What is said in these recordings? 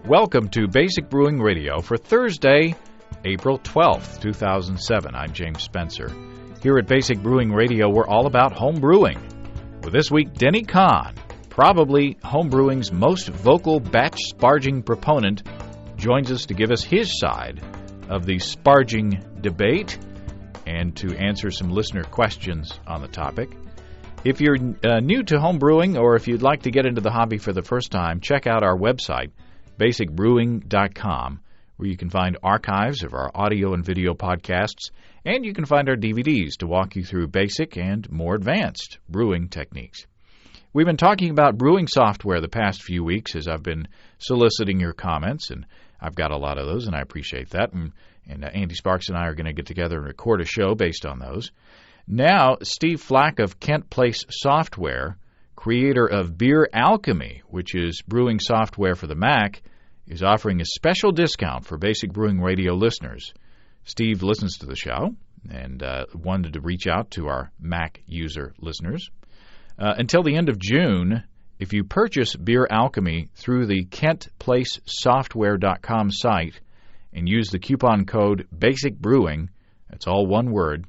Welcome to Basic Brewing Radio for Thursday, April 12th, 2007. I'm James Spencer. Here at Basic Brewing Radio, we're all about home brewing. With this week, Denny Conn, probably home brewing's most vocal batch sparging proponent, joins us to give us his side of the sparging debate and to answer some listener questions on the topic. If you're new to home brewing or if you'd like to get into the hobby for the first time, check out our website, basicbrewing.com, where you can find archives of our audio and video podcasts, and you can find our DVDs to walk you through basic and more advanced brewing techniques. We've been talking about brewing software the past few weeks as I've been soliciting your comments, and I've got a lot of those, and I appreciate that. And Andy Sparks and I are going to get together and record a show based on those. Now, Steve Flack of Kent Place Software, creator of Beer Alchemy, which is brewing software for the Mac, is offering a special discount for Basic Brewing Radio listeners. Steve listens to the show and wanted to reach out to our Mac user listeners. Until the end of June, if you purchase Beer Alchemy through the KentPlaceSoftware.com site and use the coupon code BASICBREWING, that's all one word,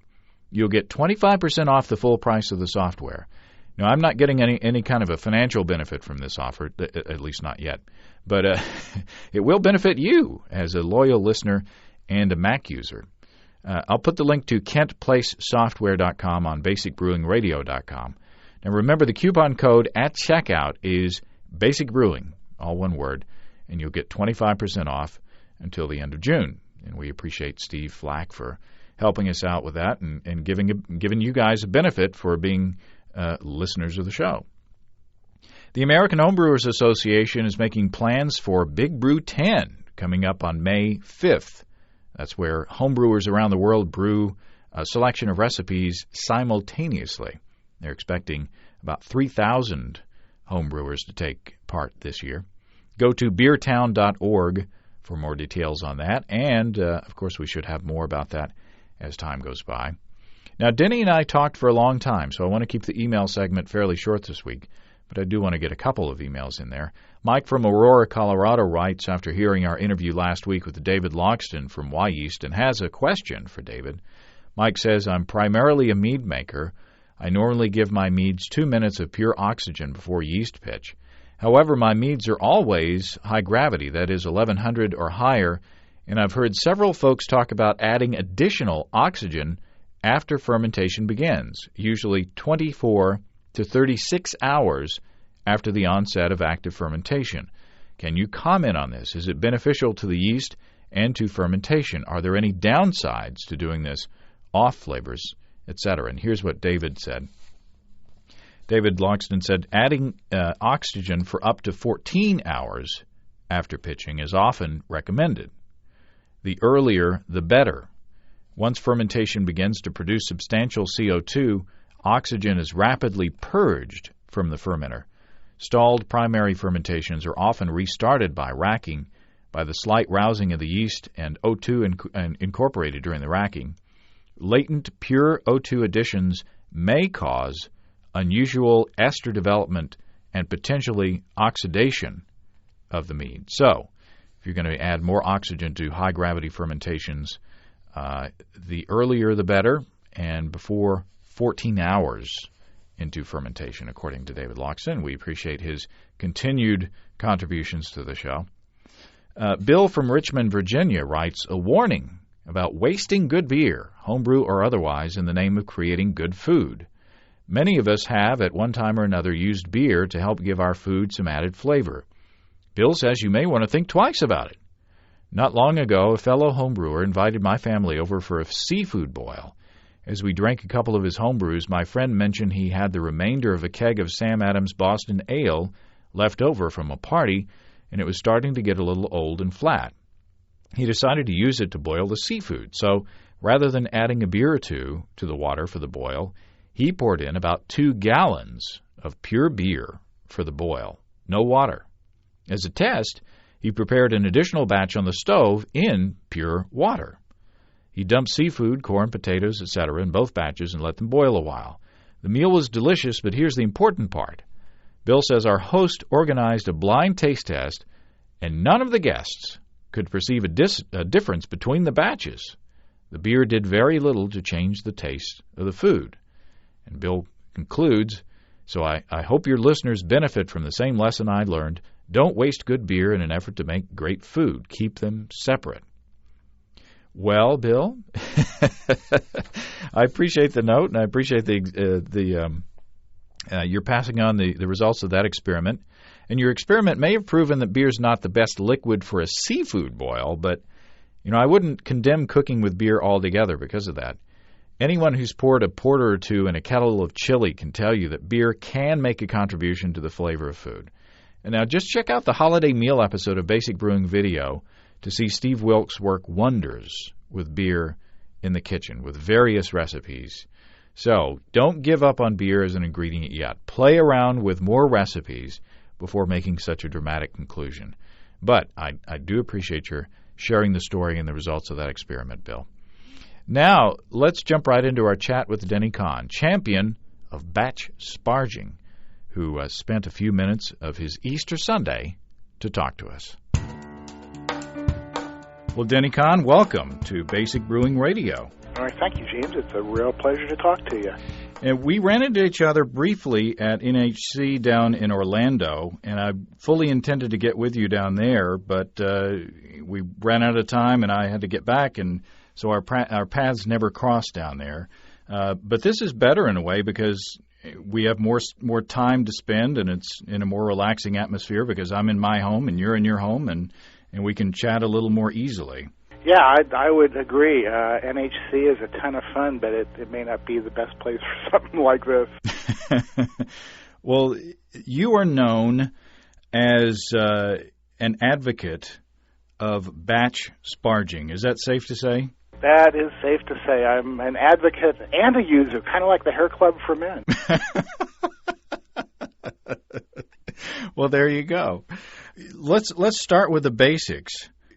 you'll get 25% off the full price of the software. Now, I'm not getting any kind of a financial benefit from this offer, at least not yet. But it will benefit you as a loyal listener and a Mac user. I'll put the link to KentPlaceSoftware.com on BasicBrewingRadio.com. Now, remember, the coupon code at checkout is BasicBrewing, all one word, and you'll get 25% off until the end of June. And we appreciate Steve Flack for helping us out with that and giving you guys a benefit for being listeners of the show. The American Homebrewers Association is making plans for Big Brew 10 coming up on May 5th. That's where homebrewers around the world brew a selection of recipes simultaneously. They're expecting about 3,000 homebrewers to take part this year. Go to beertown.org for more details on that, and, of course, we should have more about that as time goes by. Now, Denny and I talked for a long time, so I want to keep the email segment fairly short this week, but I do want to get a couple of emails in there. Mike from Aurora, Colorado writes, after hearing our interview last week with David Loxton from Y Yeast, and has a question for David. Mike says, I'm primarily a mead maker. I normally give my meads 2 minutes of pure oxygen before yeast pitch. However, my meads are always high gravity, that is 1100 or higher, and I've heard several folks talk about adding additional oxygen after fermentation begins, usually 24 to 36 hours after the onset of active fermentation. Can you comment on this? Is it beneficial to the yeast and to fermentation? Are there any downsides to doing this, off flavors, etc.? And here's what David said. David Loxton said, adding oxygen for up to 14 hours after pitching is often recommended. The earlier, the better. Once fermentation begins to produce substantial CO2, oxygen is rapidly purged from the fermenter. Stalled primary fermentations are often restarted by racking, by the slight rousing of the yeast and O2 incorporated during the racking. Latent pure O2 additions may cause unusual ester development and potentially oxidation of the mead. So, if you're going to add more oxygen to high-gravity fermentations, the earlier the better, and before 14 hours into fermentation, according to David Loxton. We appreciate his continued contributions to the show. Bill from Richmond, Virginia writes, a warning about wasting good beer, homebrew or otherwise, in the name of creating good food. Many of us have, at one time or another, used beer to help give our food some added flavor. Bill says you may want to think twice about it. Not long ago, a fellow homebrewer invited my family over for a seafood boil. As we drank a couple of his homebrews, my friend mentioned he had the remainder of a keg of Sam Adams Boston Ale left over from a party, and it was starting to get a little old and flat. He decided to use it to boil the seafood, so rather than adding a beer or two to the water for the boil, he poured in about 2 gallons of pure beer for the boil, no water. As a test, he prepared an additional batch on the stove in pure water. He dumped seafood, corn, potatoes, etc. in both batches and let them boil a while. The meal was delicious, but here's the important part. Bill says our host organized a blind taste test and none of the guests could perceive a difference between the batches. The beer did very little to change the taste of the food. And Bill concludes, so I hope your listeners benefit from the same lesson I learned. Don't waste good beer in an effort to make great food. Keep them separate. Well, Bill, I appreciate the note, and I appreciate you're passing on the results of that experiment. And your experiment may have proven that beer is not the best liquid for a seafood boil, but I wouldn't condemn cooking with beer altogether because of that. Anyone who's poured a porter or two in a kettle of chili can tell you that beer can make a contribution to the flavor of food. And now just check out the holiday meal episode of Basic Brewing Video to see Steve Wilkes work wonders with beer in the kitchen with various recipes. So don't give up on beer as an ingredient yet. Play around with more recipes before making such a dramatic conclusion. But I do appreciate your sharing the story and the results of that experiment, Bill. Now, let's jump right into our chat with Denny Conn, champion of batch sparging, who spent a few minutes of his Easter Sunday to talk to us. Well, Denny Conn, welcome to Basic Brewing Radio. All right, thank you, James. It's a real pleasure to talk to you. And we ran into each other briefly at NHC down in Orlando, and I fully intended to get with you down there, but we ran out of time, and I had to get back, and so our paths never crossed down there. But this is better in a way because we have more time to spend, and it's in a more relaxing atmosphere because I'm in my home and you're in your home, and we can chat a little more easily. Yeah, I would agree. NHC is a ton of fun, but it may not be the best place for something like this. Well, you are known as an advocate of batch sparging. Is that safe to say? That is safe to say. I'm an advocate and a user, kind of like the hair club for men. Well, there you go. Let's start with the basics.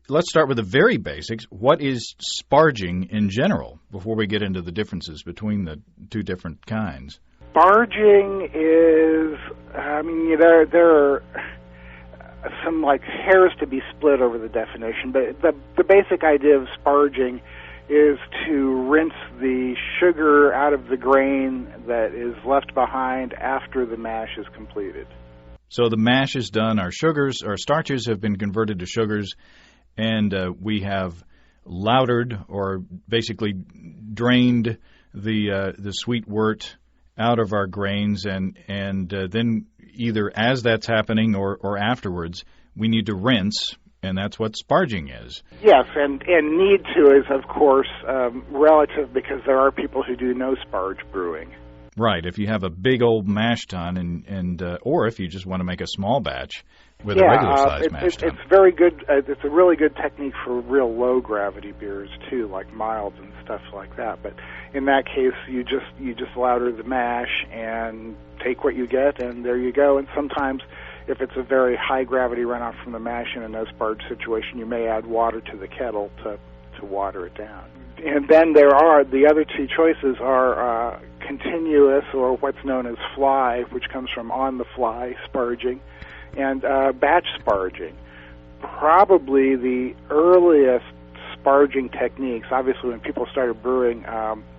Let's start with the very basics. What is sparging in general before we get into the differences between the two different kinds? Sparging is, there are some hairs to be split over the definition, but the basic idea of sparging is to rinse the sugar out of the grain that is left behind after the mash is completed. So the mash is done, our starches have been converted to sugars, and we have lautered or basically drained the sweet wort out of our grains, and then either as that's happening or afterwards, we need to rinse, and that's what sparging is. Yes, and need to is, of course, relative because there are people who do no sparge brewing. Right, if you have a big old mash tun, and or if you just want to make a small batch with a regular-sized mash tun. It's very good. It's a really good technique for real low-gravity beers, too, like milds and stuff like that. But in that case, you just lauter the mash and take what you get, and there you go. And sometimes, if it's a very high-gravity runoff from the mash in a no-sparge situation, you may add water to the kettle to water it down. And then the other two choices are continuous, or what's known as fly, which comes from on-the-fly sparging, and batch sparging. Probably the earliest sparging techniques, obviously when people started brewing,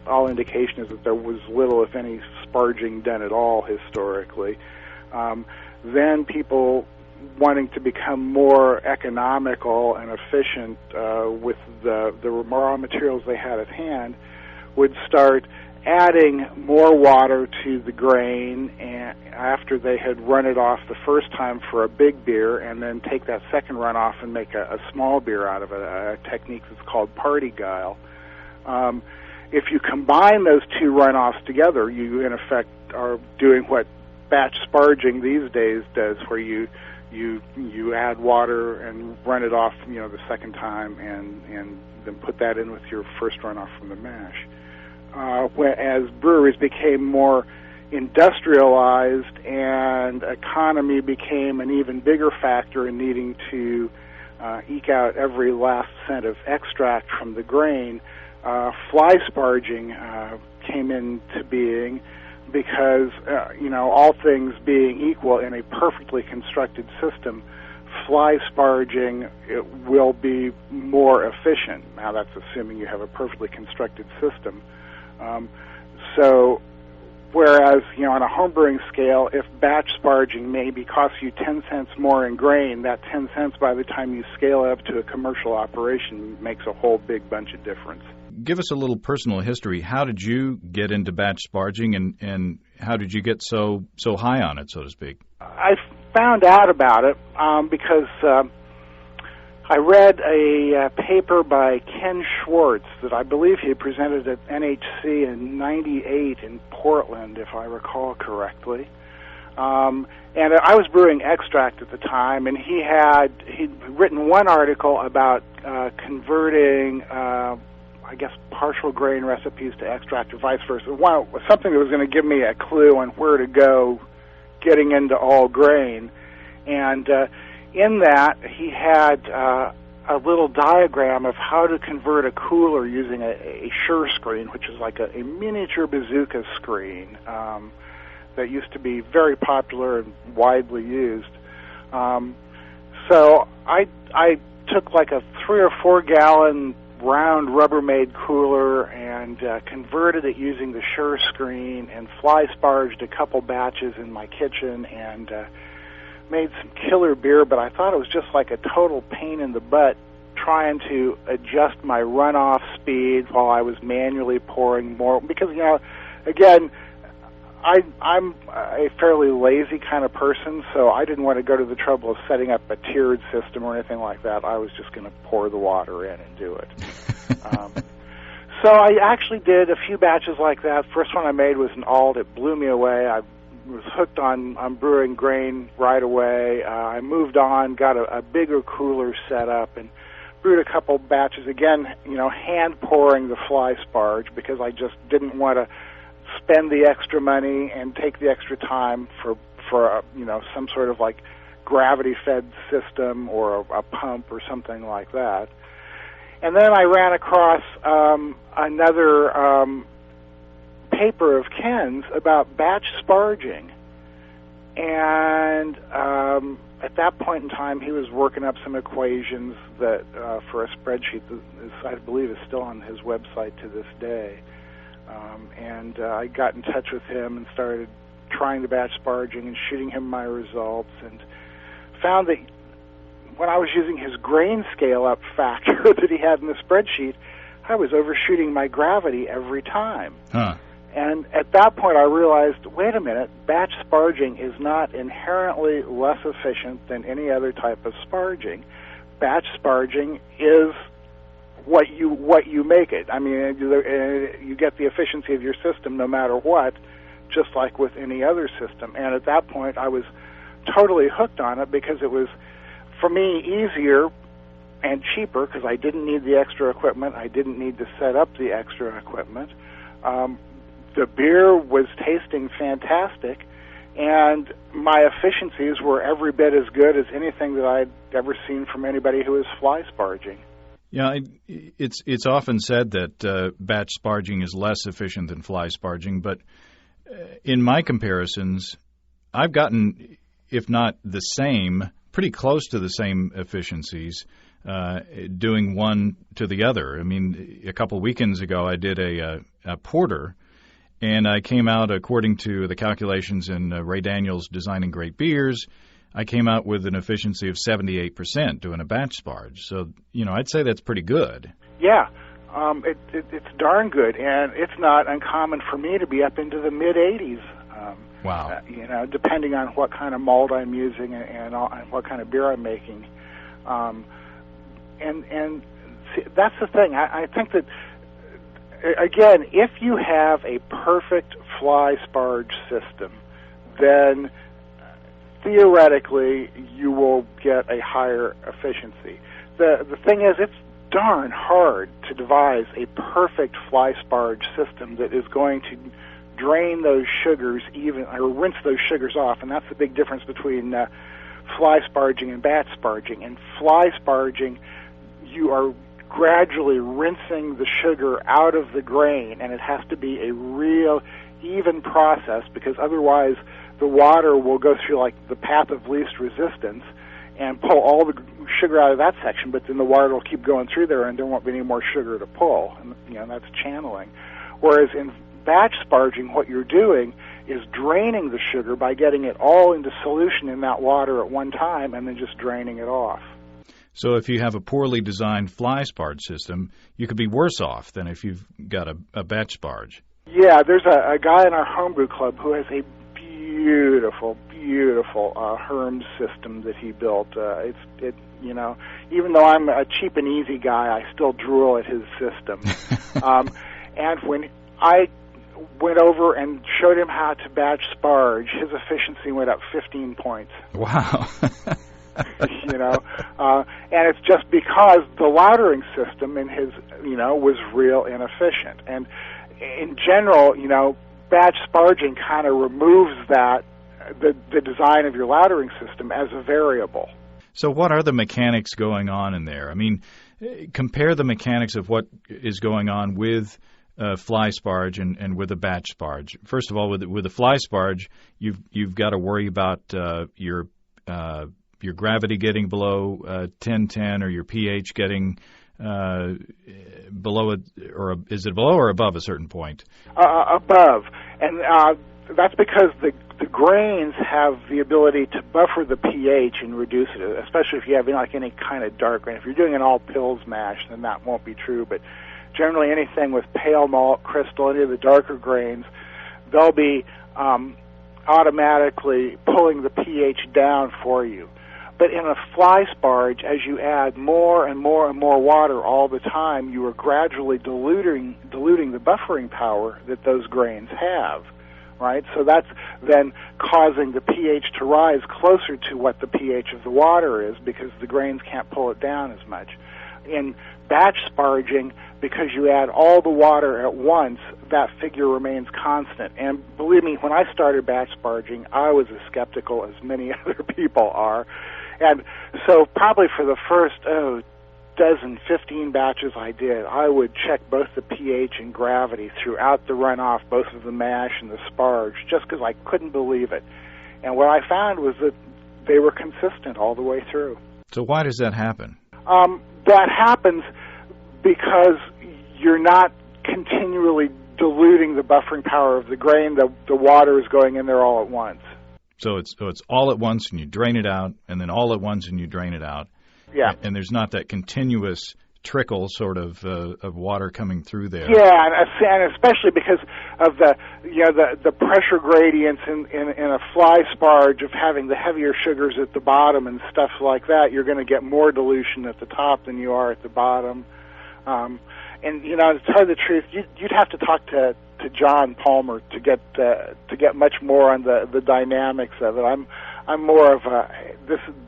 all indication is that there was little, if any, sparging done at all historically. Then people wanting to become more economical and efficient with the raw materials they had at hand would start adding more water to the grain and after they had run it off the first time for a big beer, and then take that second runoff and make a small beer out of it, a technique that's called party guile. If you combine those two runoffs together, you in effect are doing what batch sparging these days does, where you add water and run it off, the second time, and then put that in with your first runoff from the mash. As breweries became more industrialized and economy became an even bigger factor in needing to eke out every last cent of extract from the grain, fly sparging came into being because, all things being equal in a perfectly constructed system, fly-sparging it will be more efficient. Now, that's assuming you have a perfectly constructed system. So, whereas, on a homebrewing scale, if batch sparging maybe costs you 10 cents more in grain, that 10 cents by the time you scale up to a commercial operation makes a whole big bunch of difference. Give us a little personal history. How did you get into batch sparging, and how did you get so high on it, so to speak? I found out about it because I read a paper by Ken Schwartz that I believe he presented at NHC in '98 in Portland, if I recall correctly. And I was brewing extract at the time, and he'd written one article about converting partial grain recipes to extract or vice versa. Something that was going to give me a clue on where to go getting into all grain. And in that, he had a little diagram of how to convert a cooler using a Sure screen, which is like a miniature bazooka screen that used to be very popular and widely used. So I took like a 3 or 4 gallon round Rubbermaid cooler and converted it using the Sure screen and fly-sparged a couple batches in my kitchen and made some killer beer, but I thought it was just like a total pain in the butt trying to adjust my runoff speed while I was manually pouring more, because, again, I'm a fairly lazy kind of person, so I didn't want to go to the trouble of setting up a tiered system or anything like that. I was just going to pour the water in and do it. So I actually did a few batches like that. First one I made was an alt. It blew me away. I was hooked on brewing grain right away. I moved on, got a bigger cooler set up, and brewed a couple batches. Again, hand pouring the fly sparge because I just didn't want to spend the extra money and take the extra time for some sort of like gravity-fed system or a pump or something like that. And then I ran across another paper of Ken's about batch sparging. And at that point in time, he was working up some equations that for a spreadsheet that I believe is still on his website to this day. And I got in touch with him and started trying the batch sparging and shooting him my results, and found that when I was using his grain scale-up factor that he had in the spreadsheet, I was overshooting my gravity every time. Huh. And at that point I realized, wait a minute, batch sparging is not inherently less efficient than any other type of sparging. Batch sparging is what you make it. I mean, you get the efficiency of your system no matter what, just like with any other system. And at that point, I was totally hooked on it because it was, for me, easier and cheaper because I didn't need the extra equipment. I didn't need to set up the extra equipment. The beer was tasting fantastic, and my efficiencies were every bit as good as anything that I'd ever seen from anybody who was fly sparging. Yeah, it's often said that batch sparging is less efficient than fly sparging, but in my comparisons, I've gotten, if not the same, pretty close to the same efficiencies doing one to the other. I mean, a couple weekends ago, I did a porter, and I came out, according to the calculations in Ray Daniels' Designing Great Beers, I came out with an efficiency of 78% doing a batch sparge. So, I'd say that's pretty good. Yeah, it's darn good, and it's not uncommon for me to be up into the mid-80s. Wow. Depending on what kind of malt I'm using and what kind of beer I'm making. And see, that's the thing. I think that, again, if you have a perfect fly sparge system, then theoretically you will get a higher efficiency. The thing is, it's darn hard to devise a perfect fly sparge system that is going to drain those sugars or rinse those sugars off, and that's the big difference between fly sparging and batch sparging. In fly sparging, you are gradually rinsing the sugar out of the grain, and it has to be a real even process because otherwise the water will go through like the path of least resistance and pull all the sugar out of that section, but then the water will keep going through there, and there won't be any more sugar to pull. And that's channeling. Whereas in batch sparging, what you're doing is draining the sugar by getting it all into solution in that water at one time, and then just draining it off. So if you have a poorly designed fly sparge system, you could be worse off than if you've got a batch sparge. Yeah, there's a guy in our homebrew club who has a beautiful Herms system that he built. Even though I'm a cheap and easy guy, I still drool at his system. And when I went over and showed him how to batch sparge, his efficiency went up 15 points. Wow. And it's just because the lautering system in his, was real inefficient. And in general, batch sparging kind of removes that, the design of your lautering system as a variable. So what are the mechanics going on in there? I mean, compare the mechanics of what is going on with fly sparge and with a batch sparge. First of all, with a fly sparge, you've got to worry about your gravity getting below 1010 or your pH getting below it, or is it below or above a certain point? Above, and that's because the grains have the ability to buffer the pH and reduce it, especially if you have any kind of dark grain. If you're doing an all pills mash, then that won't be true, but generally anything with pale malt, crystal, any of the darker grains, they'll be automatically pulling the pH down for you. But in a fly sparge, as you add more and more and more water all the time, you are gradually diluting the buffering power that those grains have, right? So that's then causing the pH to rise closer to what the pH of the water is because the grains can't pull it down as much. In batch sparging, because you add all the water at once, that figure remains constant. And believe me, when I started batch sparging, I was as skeptical as many other people are. And so probably for the first 15 batches I did, I would check both the pH and gravity throughout the runoff, both of the mash and the sparge, just because I couldn't believe it. And what I found was that they were consistent all the way through. So why does that happen? That happens because you're not continually diluting the buffering power of the grain. The water is going in there all at once. So it's all at once and you drain it out, and then all at once and you drain it out. Yeah. And there's not that continuous trickle sort of water coming through there. Yeah, and especially because of the pressure gradients in a fly sparge of having the heavier sugars at the bottom and stuff like that, you're going to get more dilution at the top than you are at the bottom. And to tell you the truth, you'd have to talk to John Palmer to get much more on the dynamics of it. I'm more of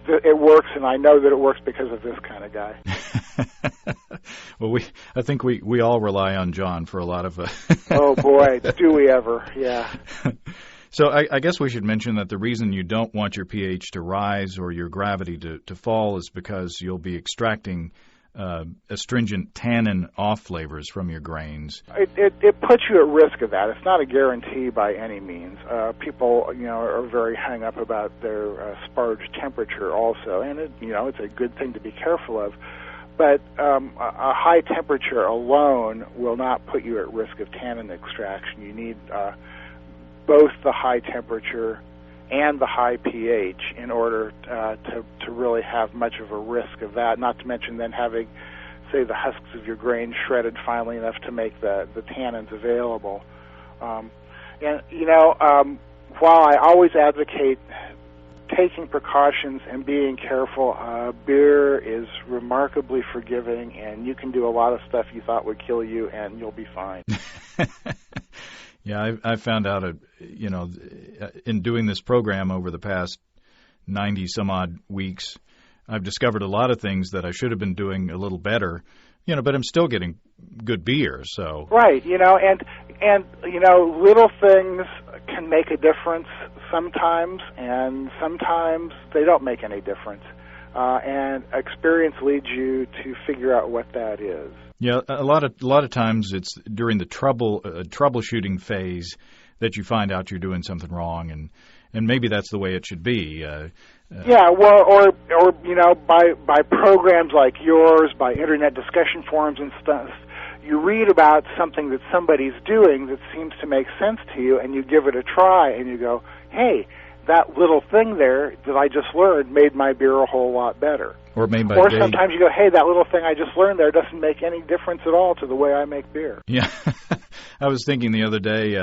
it works, and I know that it works because of this kind of guy. Well, I think we all rely on John for a lot of. Oh boy, do we ever? Yeah. So I guess we should mention that the reason you don't want your pH to rise or your gravity to fall is because you'll be extracting astringent tannin off flavors from your grains. It puts you at risk of that. It's not a guarantee by any means. People, are very hung up about their sparge temperature also, and it's a good thing to be careful of. But a high temperature alone will not put you at risk of tannin extraction. You need both the high temperature and the high pH in order to really have much of a risk of that, not to mention then having, say, the husks of your grain shredded finely enough to make the tannins available. While I always advocate taking precautions and being careful, beer is remarkably forgiving, and you can do a lot of stuff you thought would kill you, and you'll be fine. Yeah, I found out, in doing this program over the past 90-some-odd weeks, I've discovered a lot of things that I should have been doing a little better, but I'm still getting good beer, so. Right, and little things can make a difference sometimes, and sometimes they don't make any difference. And experience leads you to figure out what that is. Yeah, a lot of times it's during the troubleshooting phase that you find out you're doing something wrong, and maybe that's the way it should be. Yeah, well, or by programs like yours, by internet discussion forums and stuff, you read about something that somebody's doing that seems to make sense to you, and you give it a try, and you go, hey, that little thing there that I just learned made my beer a whole lot better. Or sometimes you go, hey, that little thing I just learned there doesn't make any difference at all to the way I make beer. Yeah. I was thinking the other day,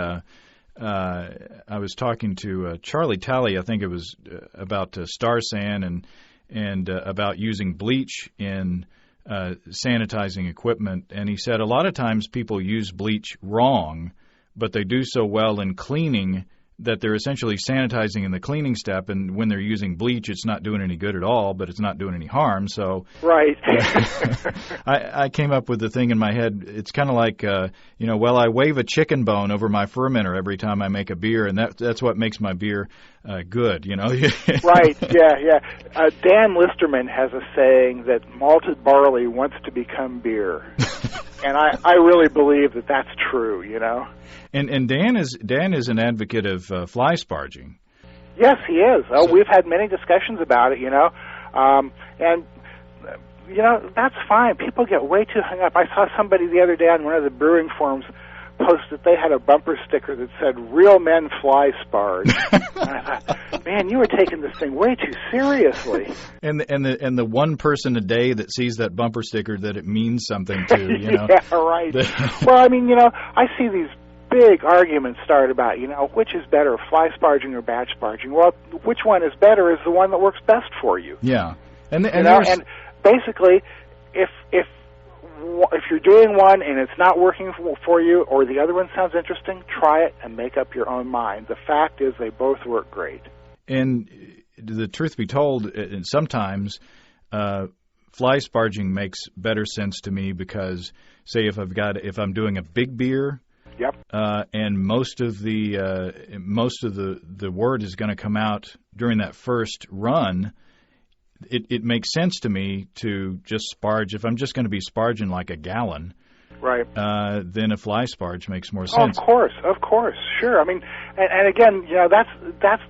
I was talking to Charlie Talley, I think it was about Star San and about using bleach in sanitizing equipment. And he said a lot of times people use bleach wrong, but they do so well in cleaning that they're essentially sanitizing in the cleaning step, and when they're using bleach, it's not doing any good at all, but it's not doing any harm. So, right. I came up with the thing in my head. It's kind of like, I wave a chicken bone over my fermenter every time I make a beer, and that's what makes my beer good. Right. Yeah. Dan Listerman has a saying that malted barley wants to become beer, and I really believe that that's true. And Dan is an advocate of fly-sparging. Yes, he is. We've had many discussions about it, and that's fine. People get way too hung up. I saw somebody the other day on one of the brewing forums post that they had a bumper sticker that said "Real men fly sparge." And I thought, man, you were taking this thing way too seriously. And the one person a day that sees that bumper sticker that it means something to, Yeah, right. Well, I see these big arguments start about, which is better, fly sparging or batch sparging. Well, which one is better is the one that works best for you. Yeah, and basically, if you're doing one and it's not working for you, or the other one sounds interesting, try it and make up your own mind. The fact is, they both work great. And the truth be told, sometimes fly sparging makes better sense to me because, say, if I'm doing a big beer. Yep. And most of the wort is going to come out during that first run. It makes sense to me to just sparge. If I'm just going to be sparging like a gallon, right? Then a fly sparge makes more sense. Of course, sure. I mean, and again, that's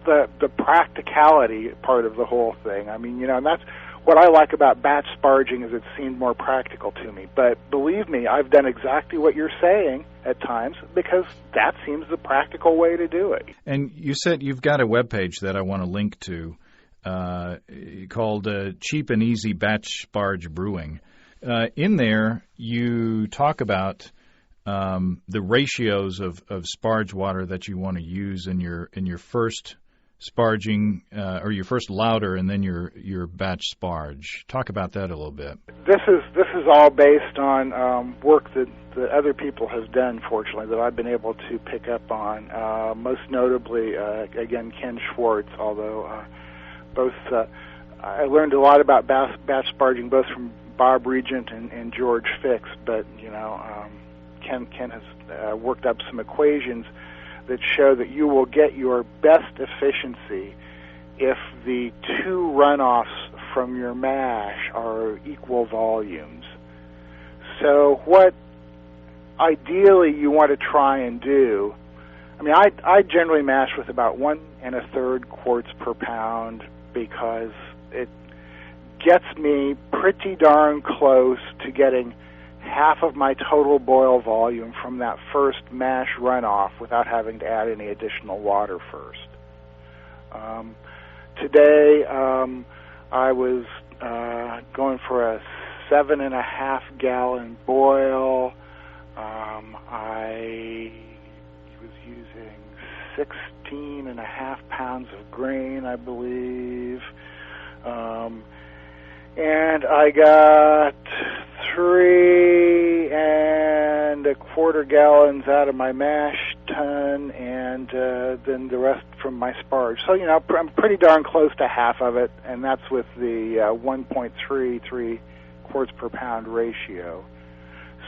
the practicality part of the whole thing. I mean, and that's what I like about batch sparging is it seemed more practical to me. But believe me, I've done exactly what you're saying at times because that seems the practical way to do it. And you said you've got a webpage that I want to link to called Cheap and Easy Batch Sparge Brewing. In there, you talk about the ratios of sparge water that you want to use in your first sparging or your first lauter and then your batch sparge. Talk about that a little bit. This is all based on work that other people have done, fortunately, that I've been able to pick up on. Most notably, again, Ken Schwartz, although I learned a lot about batch sparging both from Bob Regent and George Fix, but Ken has worked up some equations that show that you will get your best efficiency if the two runoffs from your mash are equal volumes. So what ideally you want to try and do, I mean, I generally mash with about 1 1/3 quarts per pound because it gets me pretty darn close to getting half of my total boil volume from that first mash runoff without having to add any additional water first. Today, I was going for a 7.5 gallon boil. I was using 16.5 pounds of grain, I believe. And I got 3 1/4 gallons out of my mash tun, and then the rest from my sparge. So, I'm pretty darn close to half of it, and that's with the 1.33 quarts per pound ratio.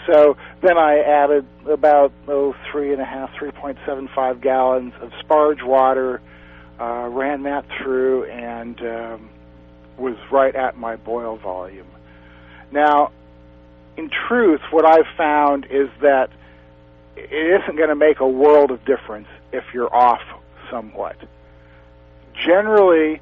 So then I added about 3.75 gallons of sparge water, ran that through, and was right at my boil volume. Now, in truth, what I've found is that it isn't going to make a world of difference if you're off somewhat. Generally,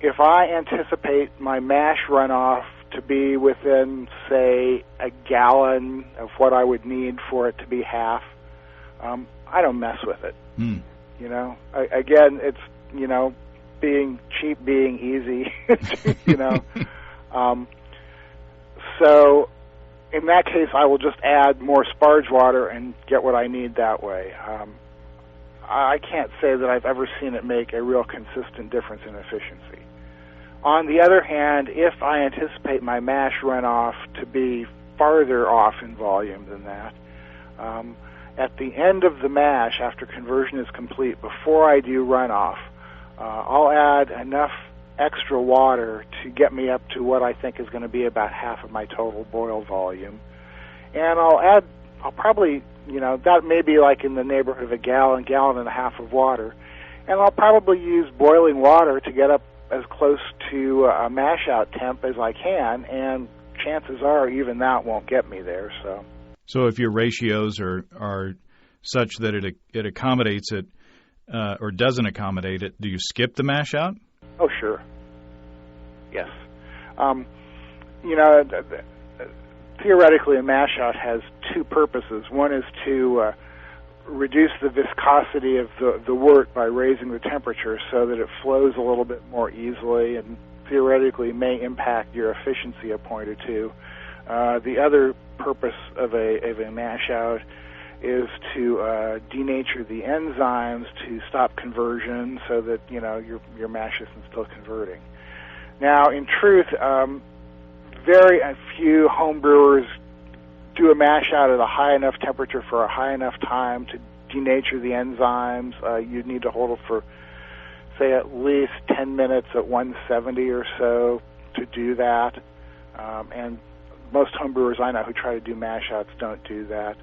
if I anticipate my mash runoff to be within, say, a gallon of what I would need for it to be half, I don't mess with it. You know, again, it's, you know, being cheap, being easy, you know. So in that case, I will just add more sparge water and get what I need that way. I can't say that I've ever seen it make a real consistent difference in efficiency. On the other hand, if I anticipate my mash runoff to be farther off in volume than that, at the end of the mash, after conversion is complete, before I do runoff, I'll add enough extra water to get me up to what I think is going to be about half of my total boil volume. And I'll probably, you know, that may be like in the neighborhood of a gallon and a half of water. And I'll probably use boiling water to get up as close to a mash out temp as I can, and chances are even that won't get me there. So if your ratios are such that it accommodates it or doesn't accommodate it, do you skip the mash out? Oh, sure. Yes. You know, theoretically, a mash out has two purposes. One is to reduce the viscosity of the wort by raising the temperature so that it flows a little bit more easily and theoretically may impact your efficiency a point or two. The other purpose of a mash out is to denature the enzymes to stop conversion so that, you know, your mash isn't still converting. Now, in truth, very few home brewers do a mash out at a high enough temperature for a high enough time to denature the enzymes. You'd need to hold it for, say, at least 10 minutes at 170 or so to do that. And most home brewers I know who try to do mash outs don't do that.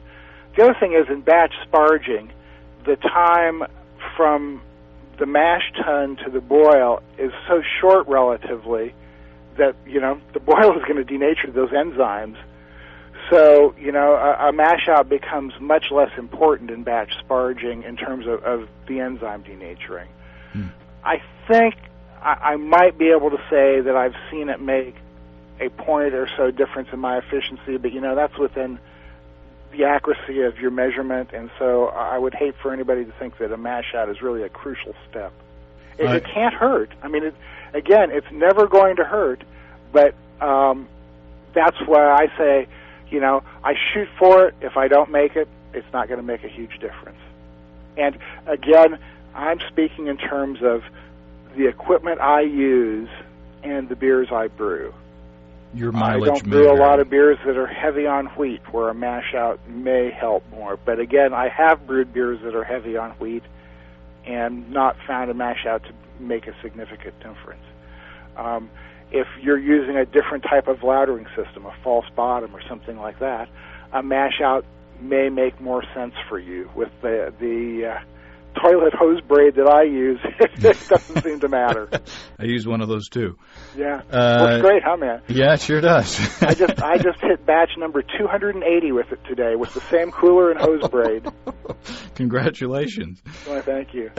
The other thing is, in batch sparging, the time from the mash tun to the boil is so short relatively that, you know, the boil is going to denature those enzymes. So, you know, a mash out becomes much less important in batch sparging in terms of the enzyme denaturing. I think I might be able to say that I've seen it make a point or so difference in my efficiency, but, you know, that's within the accuracy of your measurement, and so I would hate for anybody to think that a mash out is really a crucial step. It can't hurt. I mean, again, it's never going to hurt, but that's why I say, you know, I shoot for it. If I don't make it, it's not going to make a huge difference. And again, I'm speaking in terms of the equipment I use and the beers I brew. Your mileage. I don't brew a lot of beers that are heavy on wheat, where a mash out may help more. But again, I have brewed beers that are heavy on wheat and not found a mash out to make a significant difference. If you're using a different type of lautering system, a false bottom or something like that, a mash out may make more sense for you. With the toilet hose braid that I use, it doesn't seem to matter. I use one of those too. Yeah, works great, huh, man? Yeah, it sure does. I just hit batch number 280 with it today, with the same cooler and hose braid. Congratulations. Well, thank you.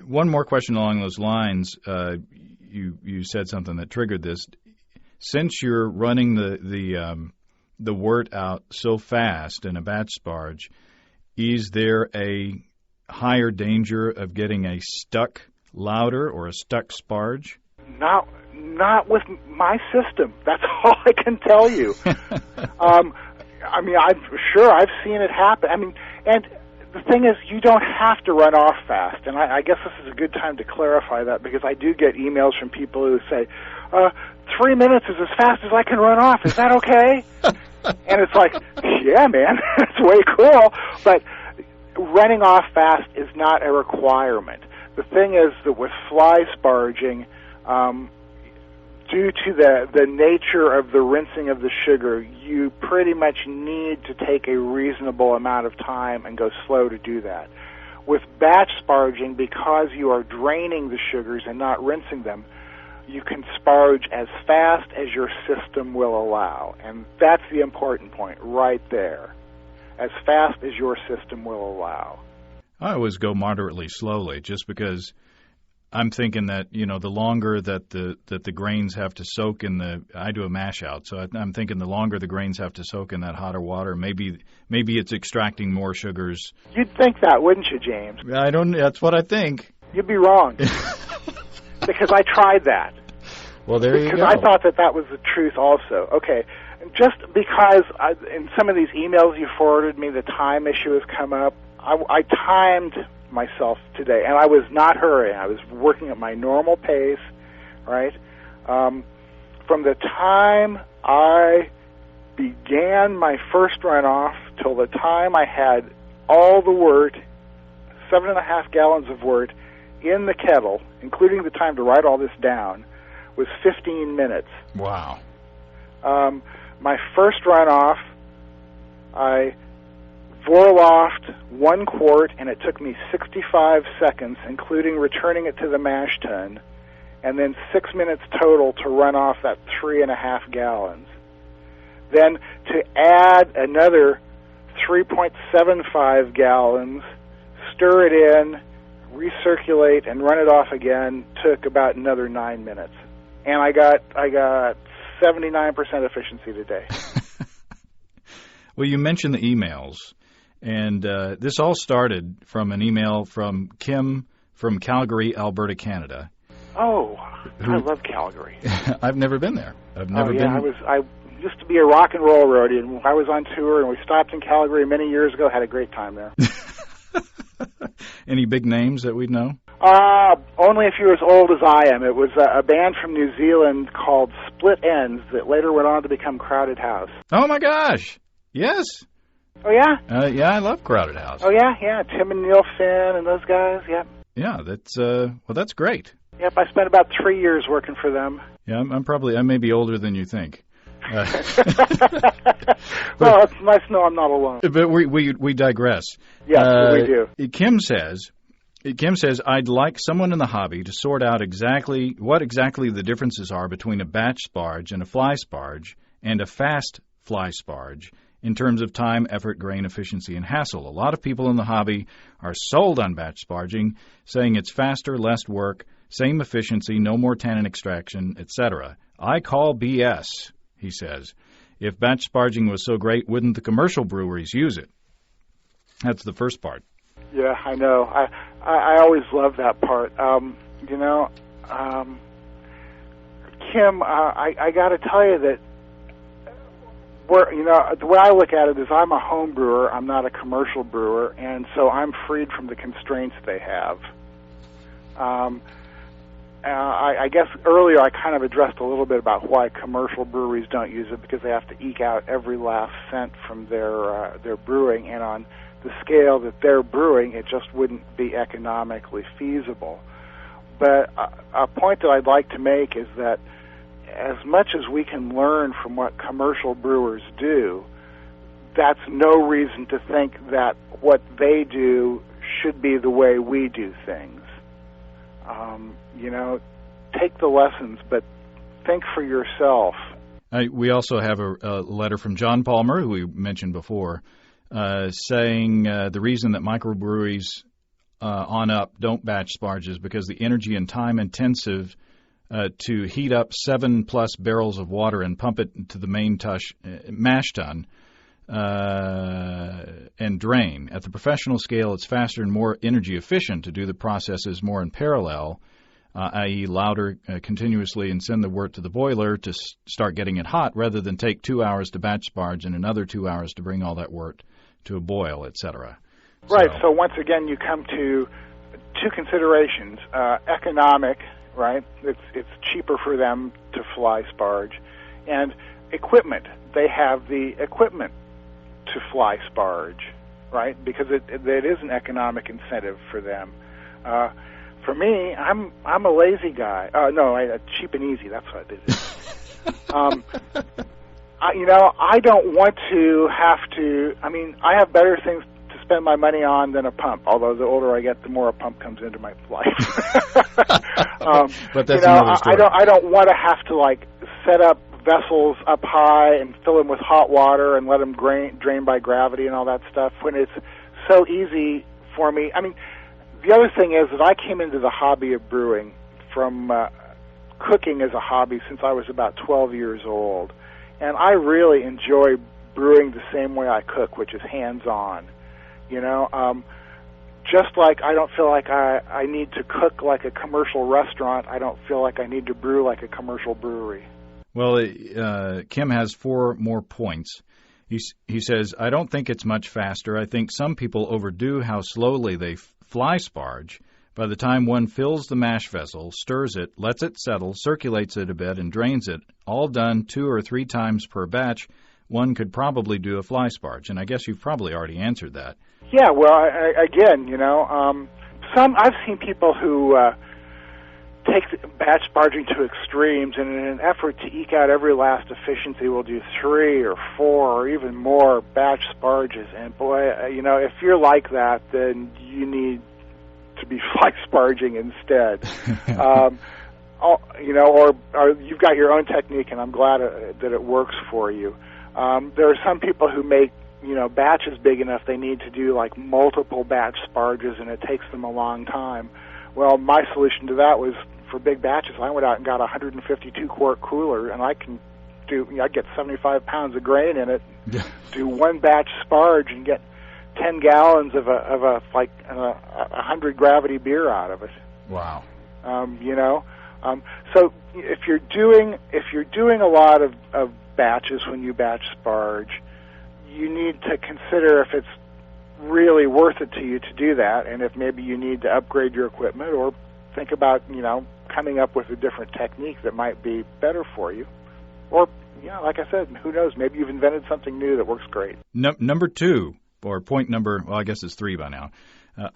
One more question along those lines. You said something that triggered this. Since you're running the wort out so fast in a batch sparge, is there a higher danger of getting a stuck lauter or a stuck sparge? Not with my system. That's all I can tell you. I mean, I've seen it happen. I mean, and the thing is, you don't have to run off fast. And I guess this is a good time to clarify that, because I do get emails from people who say, 3 minutes is as fast as I can run off. Is that okay? And it's like, yeah, man, it's way cool. But running off fast is not a requirement. The thing is that with fly sparging, due to the nature of the rinsing of the sugar, you pretty much need to take a reasonable amount of time and go slow to do that. With batch sparging, because you are draining the sugars and not rinsing them, you can sparge as fast as your system will allow. And that's the important point right there. As fast as your system will allow. I always go moderately slowly, just because I'm thinking that, the longer that the grains have to soak I do a mash out, so I'm thinking the longer the grains have to soak in that hotter water, maybe it's extracting more sugars. You'd think that, wouldn't you, James? That's what I think. You'd be wrong. Because I tried that. Well, there you go. Because I thought that was the truth also. Okay, just because in some of these emails you forwarded me, the time issue has come up. I timed myself today, and I was not hurrying. I was working at my normal pace, right? From the time I began my first runoff till the time I had all the wort, 7.5 gallons of wort, in the kettle, including the time to write all this down, was 15 minutes. Wow. My first runoff, I Vorlofted 1 quart, and it took me 65 seconds, including returning it to the mash tun, and then 6 minutes total to run off that 3.5 gallons. Then to add another 3.75 gallons, stir it in, recirculate, and run it off again took about another 9 minutes. And I got 79% efficiency today. Well, you mentioned the emails. And this all started from an email from Kim from Calgary, Alberta, Canada. Oh, I love Calgary. I've never been there. I've never been. I used to be a rock and roll roadie, and I was on tour, and we stopped in Calgary many years ago. Had a great time there. Any big names that we'd know? Only if you're as old as I am. It was a band from New Zealand called Split Ends that later went on to become Crowded House. Oh my gosh! Yes. Oh, yeah? Yeah, I love Crowded House. Oh, yeah. Tim and Neil Finn and those guys, yeah. Yeah, that's great. Yep, I spent about 3 years working for them. Yeah, I may be older than you think. Well, it's nice to know I'm not alone. But we digress. Yes, we do. Kim says, I'd like someone in the hobby to sort out what exactly the differences are between a batch sparge and a fly sparge and a fast fly sparge in terms of time, effort, grain efficiency, and hassle. A lot of people in the hobby are sold on batch sparging, saying it's faster, less work, same efficiency, no more tannin extraction, etc. I call BS, he says. If batch sparging was so great, wouldn't the commercial breweries use it? That's the first part. Yeah, I know. I always love that part. Kim, I got to tell you that the way I look at it is I'm a home brewer, I'm not a commercial brewer, and so I'm freed from the constraints they have. I guess earlier I kind of addressed a little bit about why commercial breweries don't use it, because they have to eke out every last cent from their brewing, and on the scale that they're brewing, it just wouldn't be economically feasible. But a point that I'd like to make is that as much as we can learn from what commercial brewers do, that's no reason to think that what they do should be the way we do things. Take the lessons, but think for yourself. We also have a letter from John Palmer, who we mentioned before, saying the reason that microbreweries on up don't batch sparge is because the energy and time intensive to heat up 7+ barrels of water and pump it to the main mash tun and drain. At the professional scale, it's faster and more energy efficient to do the processes more in parallel, i.e. louder continuously and send the wort to the boiler to start getting it hot rather than take 2 hours to batch sparge and another 2 hours to bring all that wort to a boil, etc. Right, so once again you come to two considerations. Economic, right? It's cheaper for them to fly sparge. And equipment. They have the equipment to fly sparge, right? Because it is an economic incentive for them. For me, I'm a lazy guy. Cheap and easy. That's what it is. I don't want to have to. I mean, I have better things to spend my money on than a pump. Although the older I get, the more a pump comes into my life. But that's another story. I don't want to have to set up vessels up high and fill them with hot water and let them drain by gravity and all that stuff when it's so easy for me. I mean, the other thing is that I came into the hobby of brewing from cooking as a hobby since I was about 12 years old. And I really enjoy brewing the same way I cook, which is hands-on. You know, just like I don't feel like I need to cook like a commercial restaurant, I don't feel like I need to brew like a commercial brewery. Well, Kim has 4 more points. He says, I don't think it's much faster. I think some people overdo how slowly they fly-sparge. By the time one fills the mash vessel, stirs it, lets it settle, circulates it a bit, and drains it, all done 2 or 3 times per batch, one could probably do a fly-sparge. And I guess you've probably already answered that. Yeah, well, again, you know, I've seen people who take batch sparging to extremes, and in an effort to eke out every last efficiency, will do 3 or 4 or even more batch sparges. And boy, you know, if you're like that, then you need to be fly sparging instead. You know, or you've got your own technique, and I'm glad that it works for you. There are some people who make, you know, batches big enough they need to do like multiple batch sparges, and it takes them a long time. Well, my solution to that was, for big batches, I went out and got a 152-quart cooler, and I can do, you know, I get 75 pounds of grain in it, do 1 batch sparge, and get 10 gallons of a 100 gravity beer out of it. Wow. You know, so if you're doing a lot of batches when you batch sparge, you need to consider if it's really worth it to you to do that, and if maybe you need to upgrade your equipment, or think about, you know, coming up with a different technique that might be better for you. Or, you know, like I said, who knows, maybe you've invented something new that works great. Number 2, or point number, well, I guess it's 3 by now.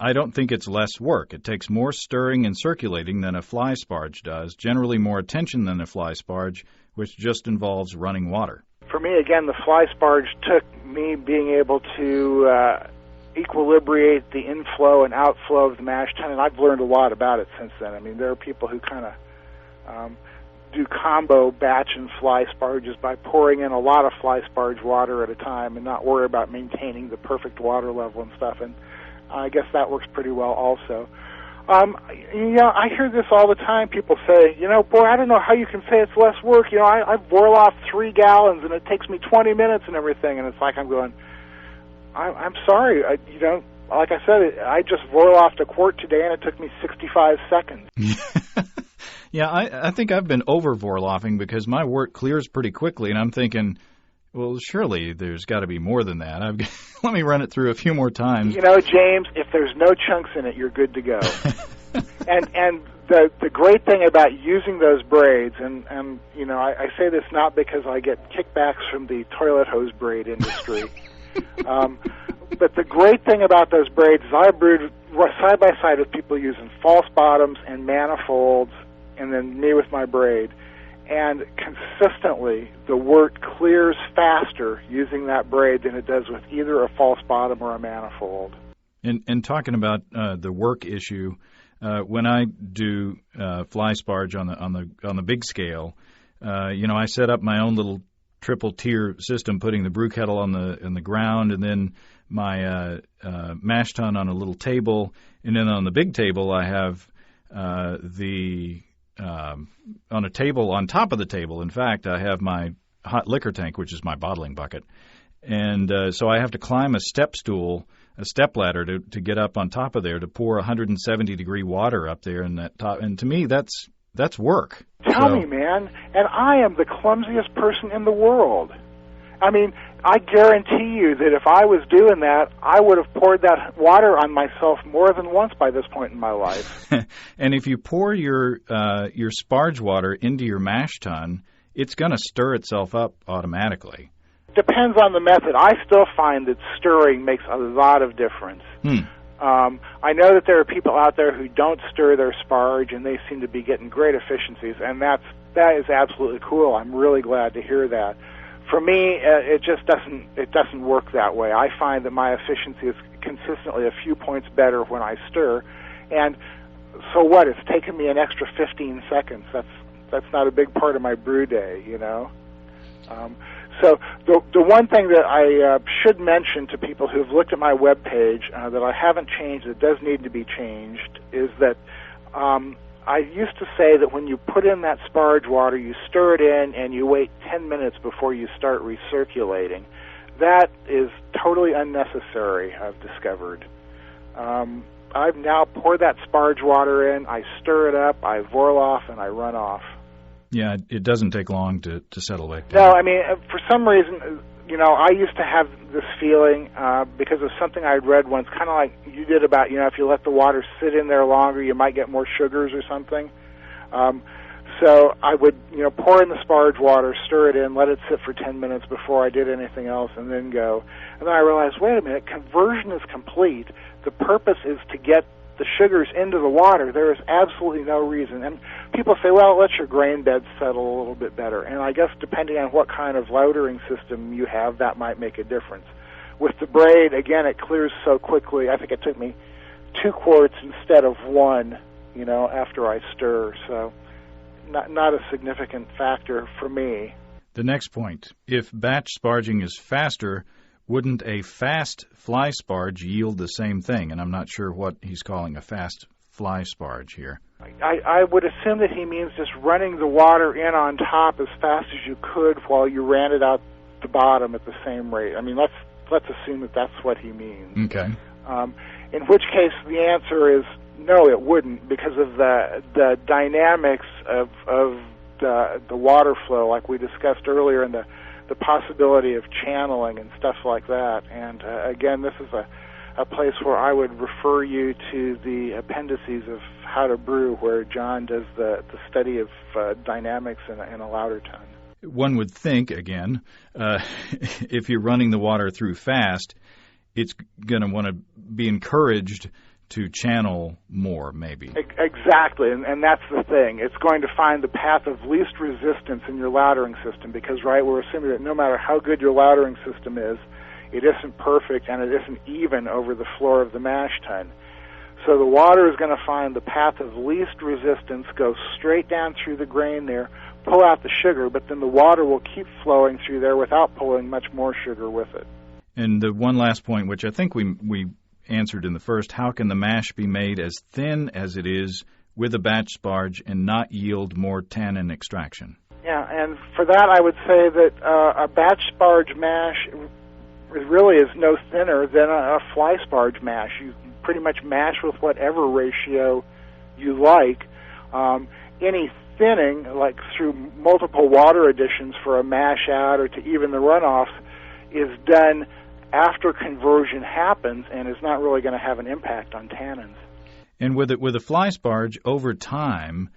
I don't think it's less work. It takes more stirring and circulating than a fly sparge does, generally more attention than a fly sparge, which just involves running water. For me, again, the fly sparge took me being able to equilibrate the inflow and outflow of the mash tun, and I've learned a lot about it since then. I mean, there are people who kind of do combo batch and fly sparges by pouring in a lot of fly sparge water at a time and not worry about maintaining the perfect water level and stuff, and I guess that works pretty well also. You know, I hear this all the time. People say, you know, boy, I don't know how you can say it's less work. You know, I boil off 3 gallons and it takes me 20 minutes and everything, and it's like I'm going, I'm sorry, you know, like I said, I just boiled off a quart today, and it took me 65 seconds. Yeah, I think I've been over-vorloffing because my wort clears pretty quickly, and I'm thinking, well, surely there's got to be more than that. Let me run it through a few more times. You know, James, if there's no chunks in it, you're good to go. and the great thing about using those braids, and you know, I say this not because I get kickbacks from the toilet hose braid industry, but the great thing about those braids is I brewed side by side with people using false bottoms and manifolds, and then me with my braid. And consistently, the wort clears faster using that braid than it does with either a false bottom or a manifold. And talking about the work issue, when I do fly sparge on the big scale, you know, I set up my own little triple tier system, putting the brew kettle on the ground, and then my mash tun on a little table, and then on the big table I have on a table, on top of the table, in fact, I have my hot liquor tank, which is my bottling bucket. And so I have to climb a step ladder to get up on top of there to pour 170-degree water up there in that top. And to me, that's work. Tell me, man. And I am the clumsiest person in the world. I mean, I guarantee you that if I was doing that, I would have poured that water on myself more than once by this point in my life. And if you pour your sparge water into your mash tun, it's going to stir itself up automatically. Depends on the method. I still find that stirring makes a lot of difference. I know that there are people out there who don't stir their sparge, and they seem to be getting great efficiencies, and that is absolutely cool. I'm really glad to hear that. For me, it just doesn't work that way. I find that my efficiency is consistently a few points better when I stir, and so what? It's taken me an extra 15 seconds. That's not a big part of my brew day, you know. So the one thing that I should mention to people who've looked at my webpage that I haven't changed, that does need to be changed, is that I used to say that when you put in that sparge water, you stir it in and you wait 10 minutes before you start recirculating. That is totally unnecessary, I've discovered. I've now poured that sparge water in, I stir it up, I boil off, and I run off. Yeah, it doesn't take long to settle back No, down. I mean, for some reason, I used to have this feeling because of something I'd read once, kind of like you did about, if you let the water sit in there longer, you might get more sugars or something. So I would, pour in the sparge water, stir it in, let it sit for 10 minutes before I did anything else, and then go. And then I realized, wait a minute, conversion is complete. The purpose is to get the sugars into the water. There is absolutely no reason. And people say, well, it lets your grain bed settle a little bit better. And I guess depending on what kind of lautering system you have, that might make a difference. With the braid, again, it clears so quickly. I think it took me 2 quarts instead of 1, after I stir. So not a significant factor for me. The next point, if batch sparging is faster, wouldn't a fast fly sparge yield the same thing? And I'm not sure what he's calling a fast fly sparge here. I would assume that he means just running the water in on top as fast as you could while you ran it out the bottom at the same rate. I mean, let's assume that that's what he means. Okay. In which case, the answer is no, it wouldn't, because of the dynamics of the water flow, like we discussed earlier, and the possibility of channeling and stuff like that. And again, this is a place where I would refer you to the appendices of How to Brew, where John does the study of dynamics in a lauter tun. One would think, again, if you're running the water through fast, it's going to want to be encouraged to channel more, maybe. Exactly, and that's the thing. It's going to find the path of least resistance in your lautering system because, right, we're assuming that no matter how good your lautering system is, it isn't perfect and it isn't even over the floor of the mash tun. So the water is going to find the path of least resistance, go straight down through the grain there, pull out the sugar, but then the water will keep flowing through there without pulling much more sugar with it. And the one last point, which I think we answered in the first, how can the mash be made as thin as it is with a batch sparge and not yield more tannin extraction? Yeah, and for that I would say that a batch sparge mash really is no thinner than a fly sparge mash. You pretty much mash with whatever ratio you like. Any thinning, like through multiple water additions for a mash out or to even the runoffs, is done after conversion happens and is not really going to have an impact on tannins. And with a fly sparge, over time,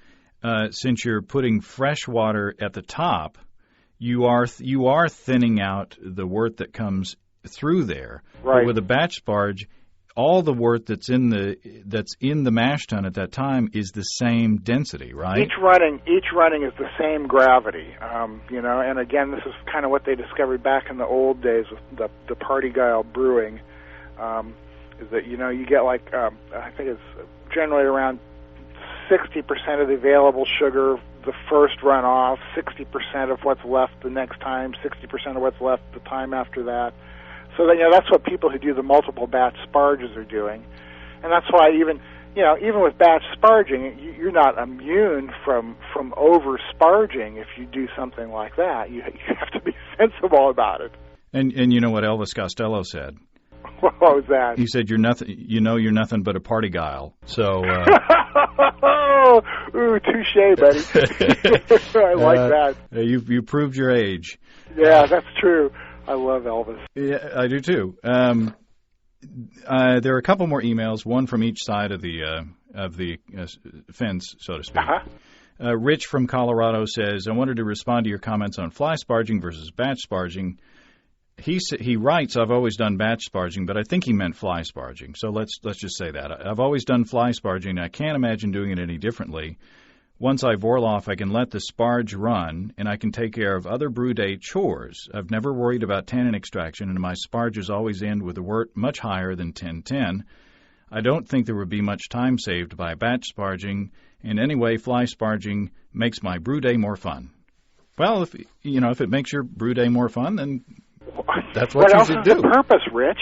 since you're putting fresh water at the top, you are thinning out the wort that comes through there. Right. But with a batch sparge, all the wort that's in the mash tun at that time is the same density, right? Each running is the same gravity, And again, this is kind of what they discovered back in the old days with the party guile brewing. Is that you get like I think it's generally around 60% of the available sugar the first runoff, 60% of what's left the next time, 60% of what's left the time after that. So that's what people who do the multiple batch sparges are doing, and that's why even with batch sparging, you're not immune from over sparging if you do something like that. You have to be sensible about it. And you know what Elvis Costello said? What was that? He said, "You're nothing. You're nothing but a party guile." So. Ooh, touche, buddy. I like that. You proved your age. Yeah, that's true. I love Elvis. Yeah, I do too. There are a couple more emails, one from each side of the fence, so to speak. Uh-huh. Rich from Colorado says, "I wanted to respond to your comments on fly sparging versus batch sparging." He writes, "I've always done batch sparging, but I think he meant fly sparging. So let's just say that I've always done fly sparging. I can't imagine doing it any differently. Once I boil off, I can let the sparge run, and I can take care of other brew day chores. I've never worried about tannin extraction, and my sparges always end with a wort much higher than 1010. I don't think there would be much time saved by batch sparging, and anyway, fly sparging makes my brew day more fun." Well, if it makes your brew day more fun, then that's what you should do. What else is the purpose, Rich?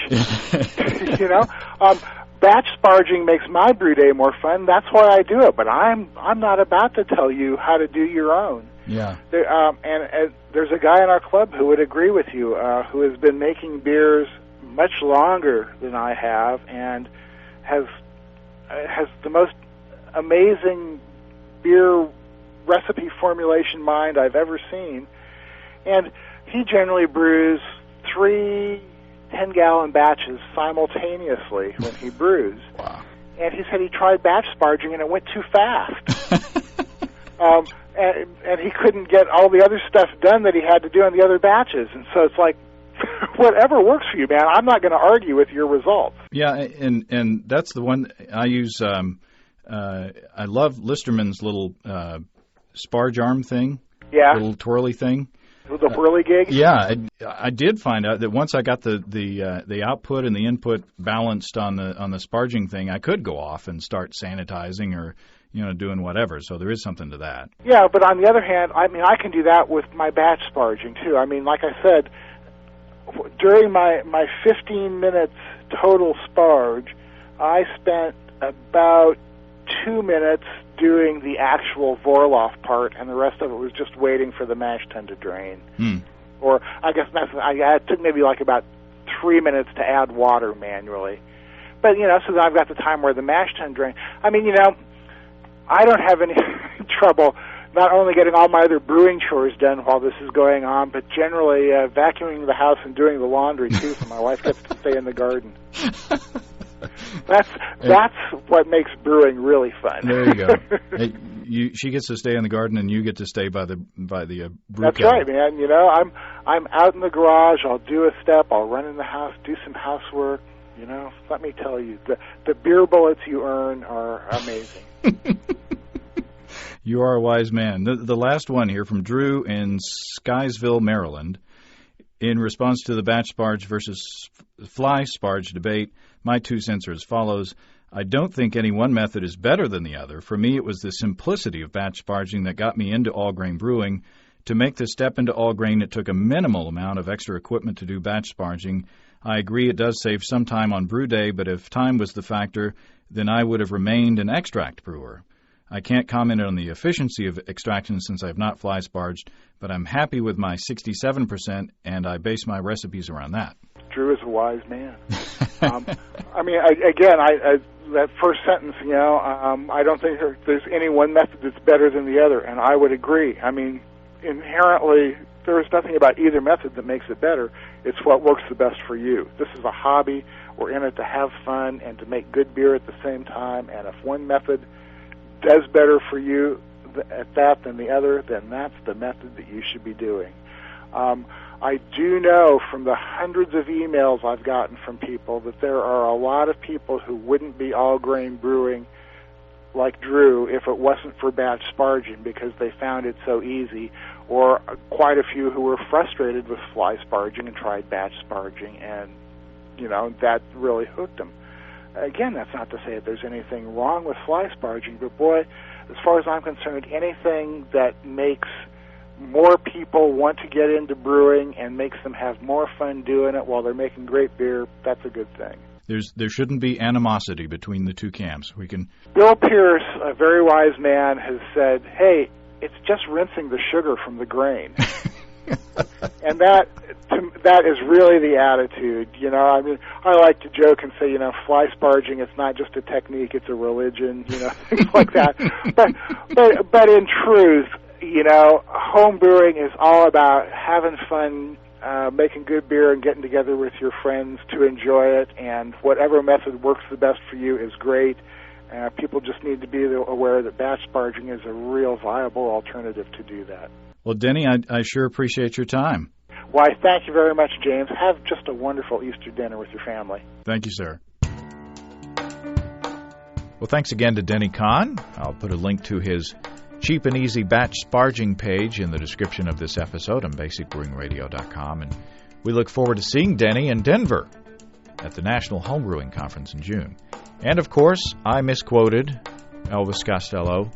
Batch sparging makes my brew day more fun. That's why I do it. But I'm not about to tell you how to do your own. Yeah. And there's a guy in our club who would agree with you, who has been making beers much longer than I have, and has the most amazing beer recipe formulation mind I've ever seen. And he generally brews 3 10-gallon batches simultaneously when he brews. Wow. And he said he tried batch sparging and it went too fast. And he couldn't get all the other stuff done that he had to do in the other batches. And so it's like, whatever works for you, man. I'm not going to argue with your results. Yeah, and that's the one I use. I love Listerman's little sparge arm thing. Yeah. Little twirly thing. The whirligig? Yeah, I did find out that once I got the output and the input balanced on the sparging thing, I could go off and start sanitizing or doing whatever. So there is something to that. Yeah, but on the other hand, I can do that with my batch sparging too. Like I said, during my 15 minutes total sparge, I spent about 2 minutes doing the actual Vorloff part, and the rest of it was just waiting for the mash tun to drain. Or I guess it took maybe about 3 minutes to add water manually. But, so that I've got the time where the mash tun drains. I don't have any trouble not only getting all my other brewing chores done while this is going on, but generally vacuuming the house and doing the laundry, too, so my wife gets to stay in the garden. That's what makes brewing really fun. There you go. She gets to stay in the garden, and you get to stay by the brew That's kettle. right, man. I'm out in the garage. I'll do a step. I'll run in the house, do some housework. Let me tell you, the beer bullets you earn are amazing. You are a wise man. The last one here from Drew in Skysville, Maryland. In response to the batch sparge versus fly sparge debate, my 2 cents are as follows. I don't think any one method is better than the other. For me, it was the simplicity of batch sparging that got me into all-grain brewing. To make the step into all-grain, it took a minimal amount of extra equipment to do batch sparging. I agree it does save some time on brew day, but if time was the factor, then I would have remained an extract brewer. I can't comment on the efficiency of extraction since I have not fly sparged, but I'm happy with my 67%, and I base my recipes around that. Drew is a wise man. That first sentence, I don't think there's any one method that's better than the other, and I would agree. Inherently, there is nothing about either method that makes it better. It's what works the best for you. This is a hobby. We're in it to have fun and to make good beer at the same time, and if one method does better for you at that than the other, then that's the method that you should be doing. I do know from the hundreds of emails I've gotten from people that there are a lot of people who wouldn't be all-grain brewing like Drew if it wasn't for batch sparging because they found it so easy, or quite a few who were frustrated with fly sparging and tried batch sparging, and, that really hooked them. Again, that's not to say that there's anything wrong with fly sparging, but boy, as far as I'm concerned, anything that makes more people want to get into brewing and makes them have more fun doing it while they're making great beer, that's a good thing. There shouldn't be animosity between the two camps. Bill Pierce, a very wise man, has said, hey, it's just rinsing the sugar from the grain. And that is really the attitude. I like to joke and say, fly sparging, it's not just a technique, it's a religion, things like that. But in truth, home brewing is all about having fun, making good beer and getting together with your friends to enjoy it, and whatever method works the best for you is great. People just need to be aware that batch sparging is a real viable alternative to do that. Well, Denny, I sure appreciate your time. Why, thank you very much, James. Have just a wonderful Easter dinner with your family. Thank you, sir. Well, thanks again to Denny Conn. I'll put a link to his cheap and easy batch sparging page in the description of this episode on basicbrewingradio.com. And we look forward to seeing Denny in Denver at the National Homebrewing Conference in June. And, of course, I misquoted Elvis Costello.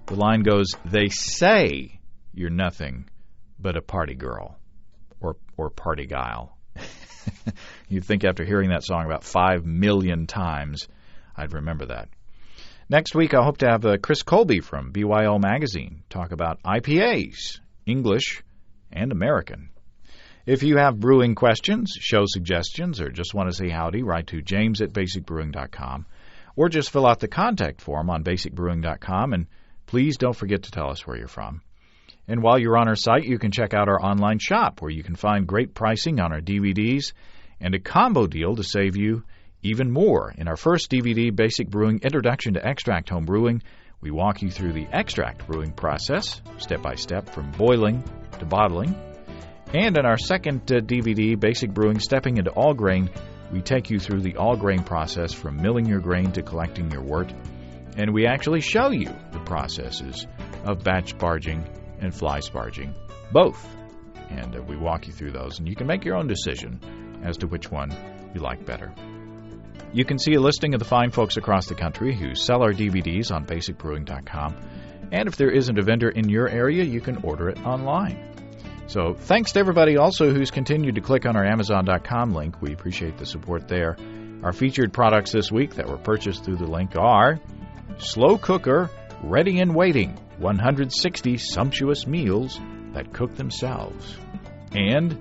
The line goes, "They say you're nothing but a party girl or party guile. You'd think after hearing that song about 5 million times, I'd remember that. Next week, I hope to have Chris Colby from BYO Magazine talk about IPAs, English and American. If you have brewing questions, show suggestions, or just want to say howdy, write to james@basicbrewing.com, or just fill out the contact form on basicbrewing.com, and please don't forget to tell us where you're from. And while you're on our site, you can check out our online shop, where you can find great pricing on our DVDs and a combo deal to save you even more. In our first DVD, Basic Brewing Introduction to Extract Home Brewing, we walk you through the extract brewing process, step by step, from boiling to bottling. And in our second DVD, Basic Brewing Stepping into All Grain, we take you through the all grain process from milling your grain to collecting your wort. And we actually show you the processes of batch sparging and fly sparging, both. And we walk you through those, and you can make your own decision as to which one you like better. You can see a listing of the fine folks across the country who sell our DVDs on basicbrewing.com. And if there isn't a vendor in your area, you can order it online. So thanks to everybody also who's continued to click on our Amazon.com link. We appreciate the support there. Our featured products this week that were purchased through the link are Slow Cooker, Ready and Waiting, 160 sumptuous meals that cook themselves, and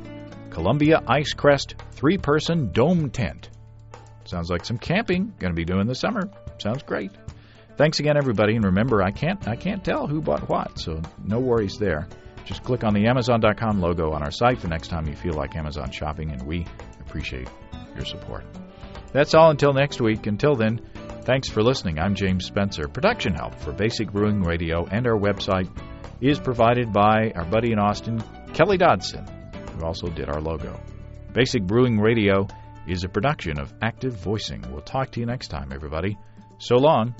Columbia Ice Crest 3-person dome tent. Sounds like some camping going to be doing this summer. Sounds great. Thanks again, everybody, and remember, I can't tell who bought what, so no worries there. Just click on the Amazon.com logo on our site the next time you feel like Amazon shopping, and we appreciate your support. That's all until next week. Until then, thanks for listening. I'm James Spencer. Production help for Basic Brewing Radio and our website is provided by our buddy in Austin, Kelly Dodson, who also did our logo. Basic Brewing Radio is a production of Active Voicing. We'll talk to you next time, everybody. So long.